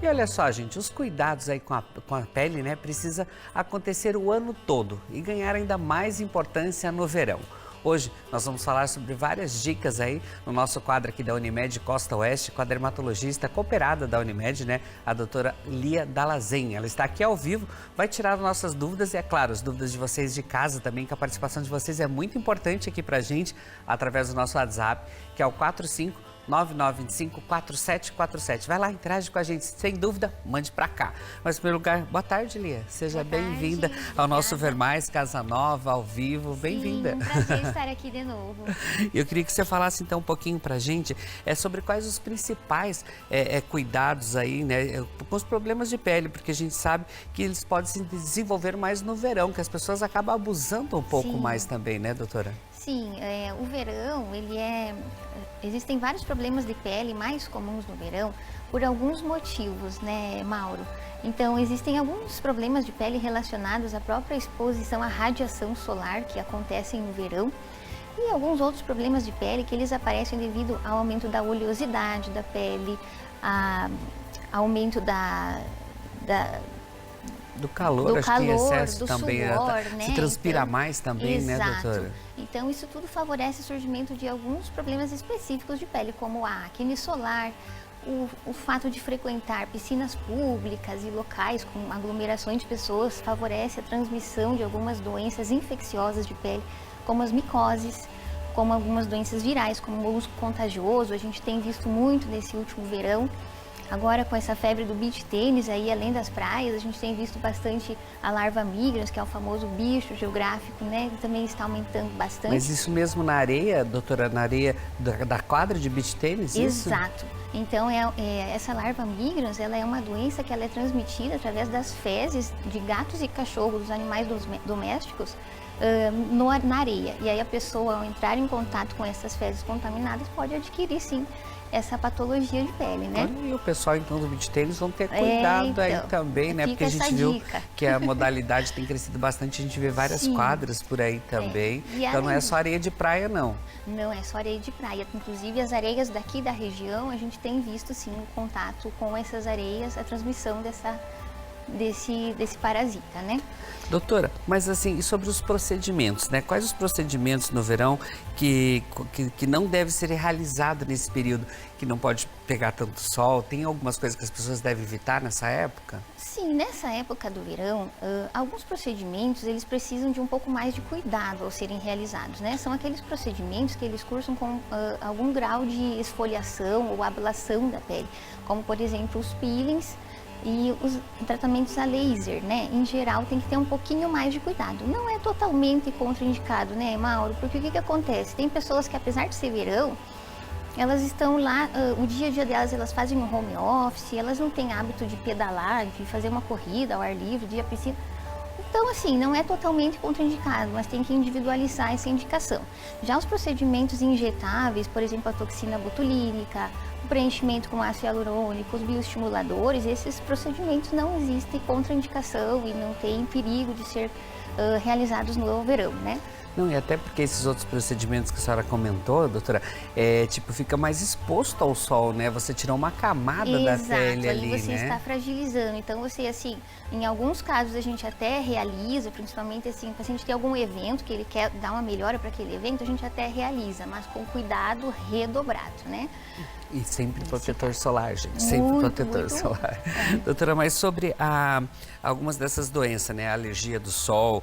E olha só, gente, os cuidados aí com a pele, né, precisa acontecer o ano todo e ganhar ainda mais importância no verão. Hoje nós vamos falar sobre várias dicas aí no nosso quadro aqui da Unimed Costa Oeste com a dermatologista cooperada da Unimed, né, a doutora Lia Dalazen. Ela está aqui ao vivo, vai tirar nossas dúvidas e, é claro, as dúvidas de vocês de casa também, que a participação de vocês é muito importante aqui pra gente, através do nosso WhatsApp, que é o 4599254747. Vai lá, interage com a gente, sem dúvida, mande pra cá. Mas, em primeiro lugar, boa tarde, Lia. Seja bem-vinda ao nosso Ver Mais Casa Nova, ao vivo. Bem-vinda. Um prazer estar aqui de novo. Eu queria que você falasse, então, um pouquinho pra gente sobre quais os principais cuidados aí, né, com os problemas de pele, porque a gente sabe que eles podem se desenvolver mais no verão, que as pessoas acabam abusando um pouco mais também, né, doutora? Sim, o verão, existem vários problemas de pele mais comuns no verão por alguns motivos, né, Mauro? Então, existem alguns problemas de pele relacionados à própria exposição à radiação solar que acontecem no verão e alguns outros problemas de pele que eles aparecem devido ao aumento da oleosidade da pele, aumento do calor, acho que em excesso também, suor, né? Se transpira mais também, exato. Né, doutora? Então, isso tudo favorece o surgimento de alguns problemas específicos de pele, como a acne solar, o fato de frequentar piscinas públicas e locais com aglomerações de pessoas favorece a transmissão de algumas doenças infecciosas de pele, como as micoses, como algumas doenças virais, como o mosquito contagioso. A gente tem visto muito nesse último verão. Agora, com essa febre do beach tênis aí, além das praias, a gente tem visto bastante a larva migrans, que é o famoso bicho geográfico, né? Que também está aumentando bastante. Mas isso mesmo na areia, doutora, na areia da quadra de beach tênis? Exato. Então, essa larva migrans, ela é uma doença que ela é transmitida através das fezes de gatos e cachorros, dos animais domésticos, na areia. E aí a pessoa, ao entrar em contato com essas fezes contaminadas, pode adquirir, sim, essa patologia de pele, né? Olha, e o pessoal, então, do beach tênis vão ter cuidado aí também, né? Porque a gente viu que a modalidade tem crescido bastante, a gente vê várias quadras por aí também. Então, não é só areia de praia, não. Não é só areia de praia. Inclusive, as areias daqui da região, a gente tem visto, sim, o contato com essas areias, a transmissão desse parasita, né? Doutora, mas assim, e sobre os procedimentos, né? Quais os procedimentos no verão que não deve ser realizado nesse período, que não pode pegar tanto sol? Tem algumas coisas que as pessoas devem evitar nessa época? Sim, nessa época do verão, alguns procedimentos, eles precisam de um pouco mais de cuidado ao serem realizados, né? São aqueles procedimentos que eles cursam com algum grau de esfoliação ou ablação da pele, como, por exemplo, os peelings e os tratamentos a laser, né? Em geral, tem que ter um pouquinho mais de cuidado. Não é totalmente contraindicado, né, Mauro? Porque o que acontece? Tem pessoas que, apesar de ser verão, elas estão lá, o dia a dia delas, elas fazem um home office, elas não têm hábito de pedalar, de fazer uma corrida ao ar livre, de ir à piscina. Então, assim, não é totalmente contraindicado, mas tem que individualizar essa indicação. Já os procedimentos injetáveis, por exemplo, a toxina botulínica, o preenchimento com ácido hialurônico, os bioestimuladores, esses procedimentos não existem contraindicação e não tem perigo de ser realizados no verão, né? Não, e até porque esses outros procedimentos que a senhora comentou, doutora, fica mais exposto ao sol, né? Você tirou uma camada da pele ali, né? Você né? está fragilizando. Então, você, assim, em alguns casos a gente até realiza, principalmente assim, o paciente tem algum evento que ele quer dar uma melhora para aquele evento, a gente até realiza, mas com cuidado redobrado, né? E sempre protetor solar, gente. Sempre protetor solar. Doutora, mas sobre algumas dessas doenças, né? A alergia do sol,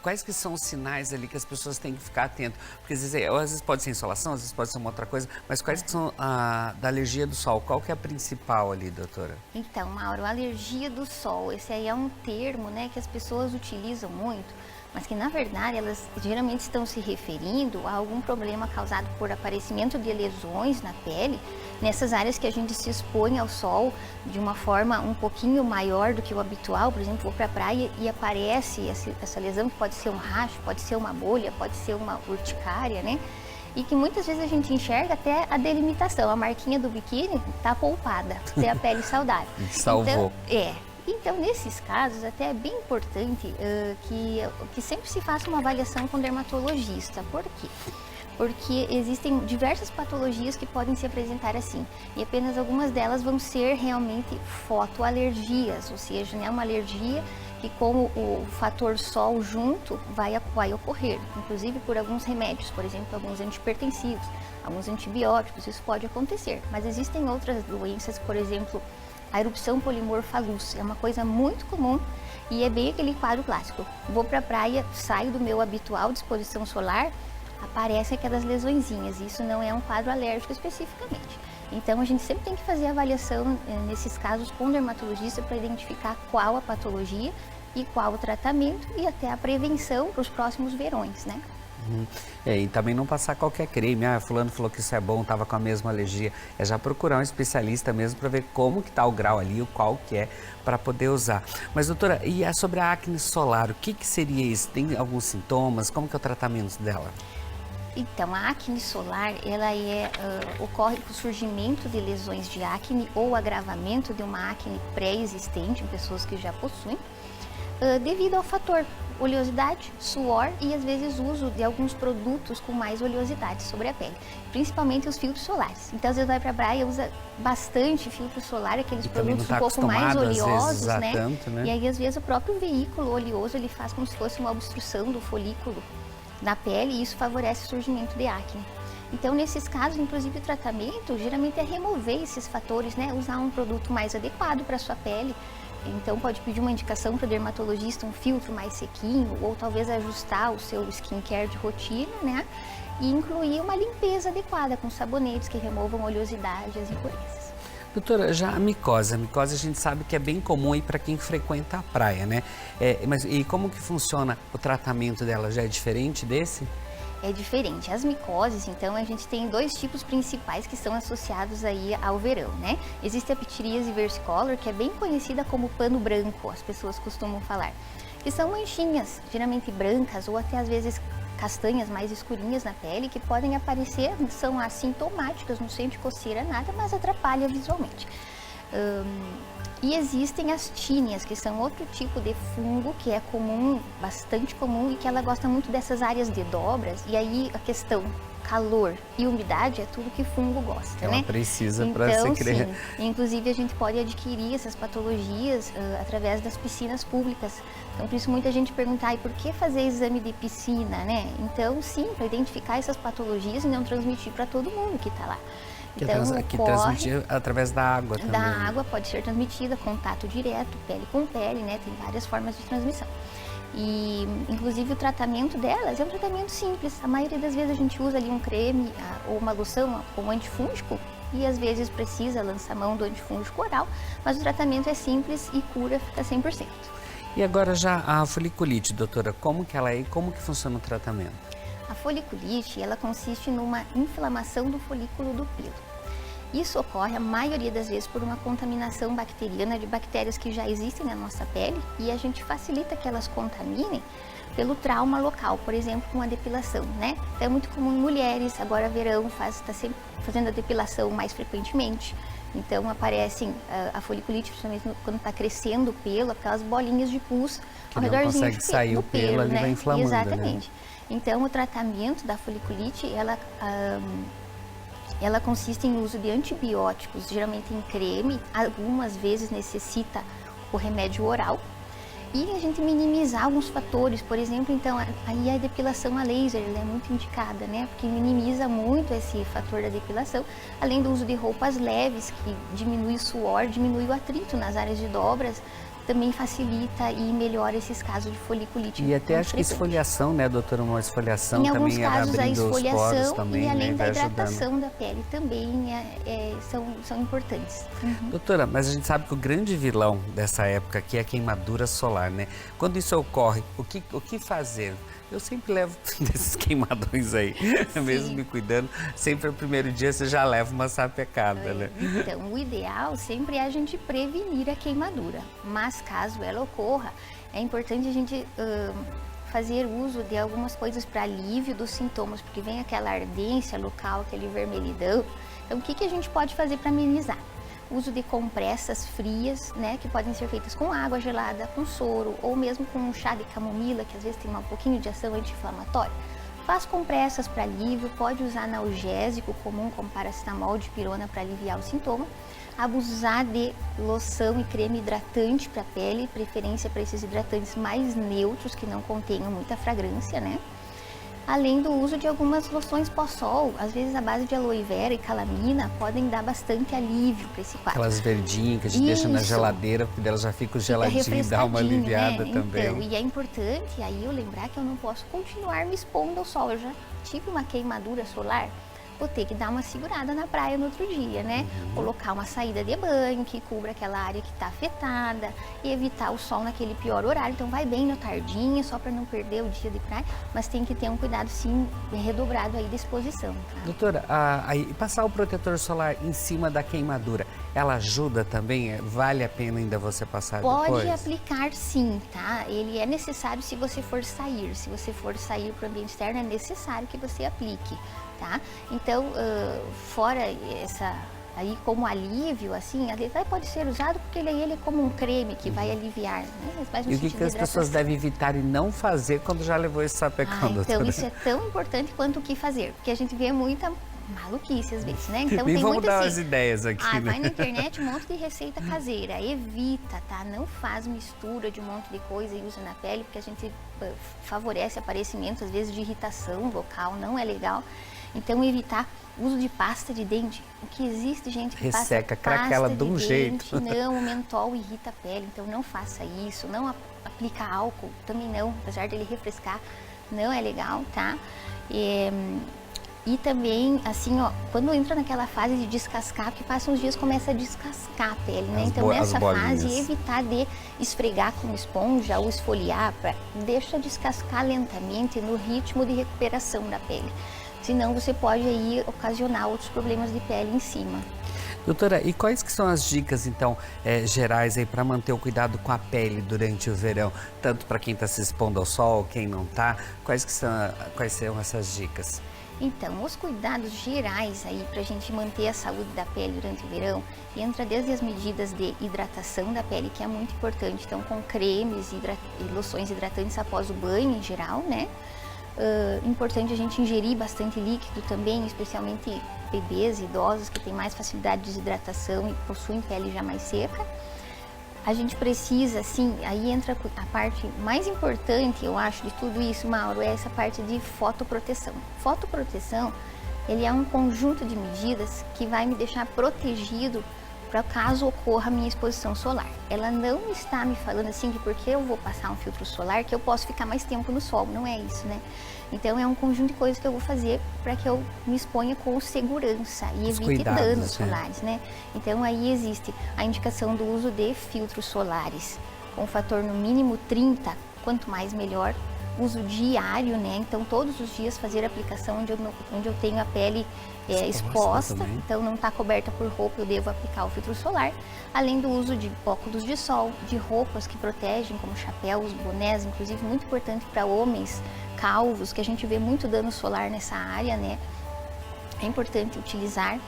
quais que são os sinais ali que as pessoas têm que ficar atentas? Porque às vezes pode ser insolação, às vezes pode ser uma outra coisa, mas quais que são da alergia do sol? Qual que é a principal ali, doutora? Então, Mauro, a alergia do sol, esse aí é um termo, né, que as pessoas utilizam muito, mas que na verdade elas geralmente estão se referindo a algum problema causado por aparecimento de lesões na pele, nessas áreas que a gente se expõe ao sol de uma forma um pouquinho maior do que o habitual. Por exemplo, vou para a praia e aparece essa lesão, que pode ser um racho, pode ser uma bolha, pode ser uma urticária, né? E que muitas vezes a gente enxerga até a delimitação, a marquinha do biquíni está poupada, tem a pele saudável. Salvou. Então, nesses casos, até é bem importante que sempre se faça uma avaliação com o dermatologista. Por quê? porque existem diversas patologias que podem se apresentar assim, e apenas algumas delas vão ser realmente fotoalergias, ou seja, né, uma alergia que com o fator sol junto vai ocorrer, inclusive por alguns remédios, por exemplo, alguns antihipertensivos, alguns antibióticos, isso pode acontecer. Mas existem outras doenças, por exemplo, a erupção polimorfa luz, é uma coisa muito comum e é bem aquele quadro clássico. Vou para a praia, saio do meu habitual de exposição solar, aparecem aquelas lesõezinhas, isso não é um quadro alérgico especificamente. Então a gente sempre tem que fazer a avaliação nesses casos com o dermatologista para identificar qual a patologia e qual o tratamento e até a prevenção para os próximos verões, né? E também não passar qualquer creme, fulano falou que isso é bom, estava com a mesma alergia, é já procurar um especialista mesmo para ver como que está o grau ali, o qual que é, para poder usar. Mas doutora, e sobre a acne solar, o que seria isso? Tem alguns sintomas? Como que é o tratamento dela? Então, a acne solar, ela ocorre com o surgimento de lesões de acne ou agravamento de uma acne pré-existente em pessoas que já possuem, devido ao fator oleosidade, suor e às vezes uso de alguns produtos com mais oleosidade sobre a pele, principalmente os filtros solares. Então, às vezes vai para a praia, usa bastante filtro solar, aqueles produtos um pouco mais oleosos, né? Tanto, né? E aí, às vezes, o próprio veículo oleoso, ele faz como se fosse uma obstrução do folículo na pele e isso favorece o surgimento de acne. Então, nesses casos, inclusive o tratamento geralmente é remover esses fatores, né? Usar um produto mais adequado para a sua pele. Então, pode pedir uma indicação para o dermatologista, um filtro mais sequinho, ou talvez ajustar o seu skincare de rotina, né? E incluir uma limpeza adequada com sabonetes que removam oleosidade e as impurezas. Doutora, já a micose a gente sabe que é bem comum aí para quem frequenta a praia, né? Mas e como que funciona o tratamento dela? Já é diferente desse? É diferente. As micoses, então, a gente tem dois tipos principais que são associados aí ao verão, né? Existe a ptiríase versicolor, que é bem conhecida como pano branco, as pessoas costumam falar, que são manchinhas, geralmente brancas ou até às vezes castanhas mais escurinhas na pele, que podem aparecer, são assintomáticas, não sente coceira, nada, mas atrapalha visualmente. E existem as tíneas, que são outro tipo de fungo que é comum, bastante comum, e que ela gosta muito dessas áreas de dobras, e aí a questão calor e umidade é tudo que fungo gosta, ela né? Precisa para então, se criar. sim, inclusive a gente pode adquirir essas patologias através das piscinas públicas. Então, por isso muita gente pergunta, por que fazer exame de piscina, né? Então, sim, para identificar essas patologias e não transmitir para todo mundo que está lá. Então, que transmitir através da água também. Da água pode ser transmitida, contato direto, pele com pele, né? Tem várias formas de transmissão. E, inclusive, o tratamento delas é um tratamento simples. A maioria das vezes a gente usa ali um creme ou uma loção ou um antifúngico e, às vezes, precisa lançar mão do antifúngico oral, mas o tratamento é simples e cura fica 100%. E agora já a foliculite, doutora, como que ela é e como que funciona o tratamento? A foliculite, ela consiste numa inflamação do folículo do pelo. Isso ocorre a maioria das vezes por uma contaminação bacteriana de bactérias que já existem na nossa pele e a gente facilita que elas contaminem pelo trauma local, por exemplo, com a depilação, né? Então, é muito comum em mulheres, agora verão, está sempre fazendo a depilação mais frequentemente. Então, aparecem a foliculite, principalmente quando está crescendo o pelo, aquelas bolinhas de pus que ao redorzinho não consegue sair do o pelo, ali né? vai inflamando, Exatamente. Né? Então, o tratamento da foliculite, ela consiste em uso de antibióticos, geralmente em creme, algumas vezes necessita o remédio oral. E a gente minimizar alguns fatores, por exemplo, então, aí a depilação a laser, ela é muito indicada, né? Porque minimiza muito esse fator da depilação, além do uso de roupas leves, que diminui o suor, diminui o atrito nas áreas de dobras, também facilita e melhora esses casos de foliculite. E até acho que esfoliação, né, doutora? Uma esfoliação em também alguns casos, a esfoliação também, e além né, da hidratação hidratação da pele também são importantes. Doutora, mas a gente sabe que o grande vilão dessa época aqui é a queimadura solar, né? Quando isso ocorre, o que fazer? Eu sempre levo desses queimadões aí, mesmo me cuidando, sempre no primeiro dia você já leva uma sapecada, né? Então, o ideal sempre é a gente prevenir a queimadura, mas caso ela ocorra, é importante a gente fazer uso de algumas coisas para alívio dos sintomas, porque vem aquela ardência local, aquele vermelhidão. Então, o que a gente pode fazer para amenizar? Uso de compressas frias, né, que podem ser feitas com água gelada, com soro ou mesmo com um chá de camomila, que às vezes tem um pouquinho de ação anti-inflamatória. Faz compressas para alívio, pode usar analgésico comum como paracetamol, dipirona para aliviar o sintoma. Abusar de loção e creme hidratante para a pele, preferência para esses hidratantes mais neutros, que não contenham muita fragrância, né? Além do uso de algumas loções pós-sol, às vezes a base de aloe vera e calamina podem dar bastante alívio para esse quadro. Aquelas verdinhas que a gente deixa na geladeira, porque delas já ficam geladinhas e dá uma aliviada, né? também. Então, e é importante aí eu lembrar que eu não posso continuar me expondo ao sol. Eu já tive uma queimadura solar, vou ter que dar uma segurada na praia no outro dia, né? Colocar uma saída de banho que cubra aquela área que está afetada e evitar o sol naquele pior horário. Então vai bem no tardinha, só para não perder o dia de praia, mas tem que ter um cuidado sim redobrado aí da exposição. Tá? Doutora, aí passar o protetor solar em cima da queimadura, ela ajuda também? Vale a pena ainda você passar depois? Pode aplicar sim, tá? Ele é necessário se você for sair. Se você for sair para o ambiente externo, é necessário que você aplique. Tá? Então, fora essa, aí como alívio, assim, até pode ser usado porque ele é como um creme que vai aliviar, né? E o que as pessoas devem evitar e não fazer quando já levou esse sapecão, doutora? Então, isso é tão importante quanto o que fazer, porque a gente vê muita maluquice às vezes, né? Então, Nem tem vamos dar assim, as ideias aqui, né? Vai na internet, um monte de receita caseira, evita, tá? Não faz mistura de um monte de coisa e usa na pele, porque a gente favorece aparecimento, às vezes, de irritação local, não é legal. Então, evitar o uso de pasta de dente. O que existe, gente, que resseca, passa craquela pasta de um jeito. Não, o mentol irrita a pele, então não faça isso. Não aplica álcool, também não, apesar dele refrescar, não é legal, tá? E também, assim, ó, quando entra naquela fase de descascar, porque passa uns dias começa a descascar a pele, né? Então, nessa fase, evitar de esfregar com esponja ou esfoliar, deixa descascar lentamente no ritmo de recuperação da pele. Senão você pode aí ocasionar outros problemas de pele em cima. Doutora, e quais que são as dicas, então, gerais aí para manter o cuidado com a pele durante o verão? Tanto para quem está se expondo ao sol, quem não está, quais são essas dicas? Então, os cuidados gerais aí para a gente manter a saúde da pele durante o verão, entra desde as medidas de hidratação da pele, que é muito importante, então com cremes e loções hidratantes após o banho em geral, né? Importante a gente ingerir bastante líquido também, especialmente bebês e idosos que têm mais facilidade de desidratação e possuem pele já mais seca. A gente precisa, assim, aí entra a parte mais importante, eu acho, de tudo isso, Mauro, é essa parte de fotoproteção. Fotoproteção, ele é um conjunto de medidas que vai me deixar protegido para caso ocorra a minha exposição solar. Ela não está me falando assim que porque eu vou passar um filtro solar que eu posso ficar mais tempo no sol, não é isso, né? Então é um conjunto de coisas que eu vou fazer para que eu me exponha com segurança e evite danos solares, né? Então aí existe a indicação do uso de filtros solares com fator no mínimo 30, quanto mais melhor. Uso diário, né? Então todos os dias fazer a aplicação onde eu tenho a pele exposta, então não está coberta por roupa, eu devo aplicar o filtro solar, além do uso de óculos de sol, de roupas que protegem, como chapéus, bonés, inclusive muito importante para homens calvos, que a gente vê muito dano solar nessa área, né? É importante utilizar.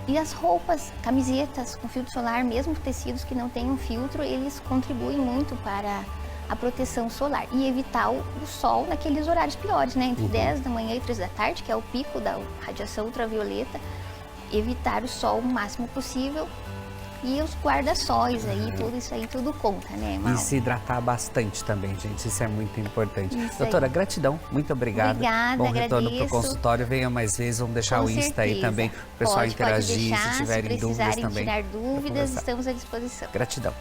E as roupas, camisetas com filtro solar, mesmo tecidos que não tenham filtro, eles contribuem muito para a proteção solar e evitar o sol naqueles horários piores, né? Entre 10 da manhã e 3 da tarde, que é o pico da radiação ultravioleta, evitar o sol o máximo possível e os guarda-sóis aí, tudo isso aí, tudo conta, né, Mauro? E se hidratar bastante também, gente, isso é muito importante. Doutora, gratidão, muito obrigada. Obrigada, bom retorno agradeço. para o consultório, venha mais vezes, vamos deixar Com o Insta aí também, para o pessoal interagir, se tiverem dúvidas também. Se precisarem tirar dúvidas, estamos à disposição. Gratidão.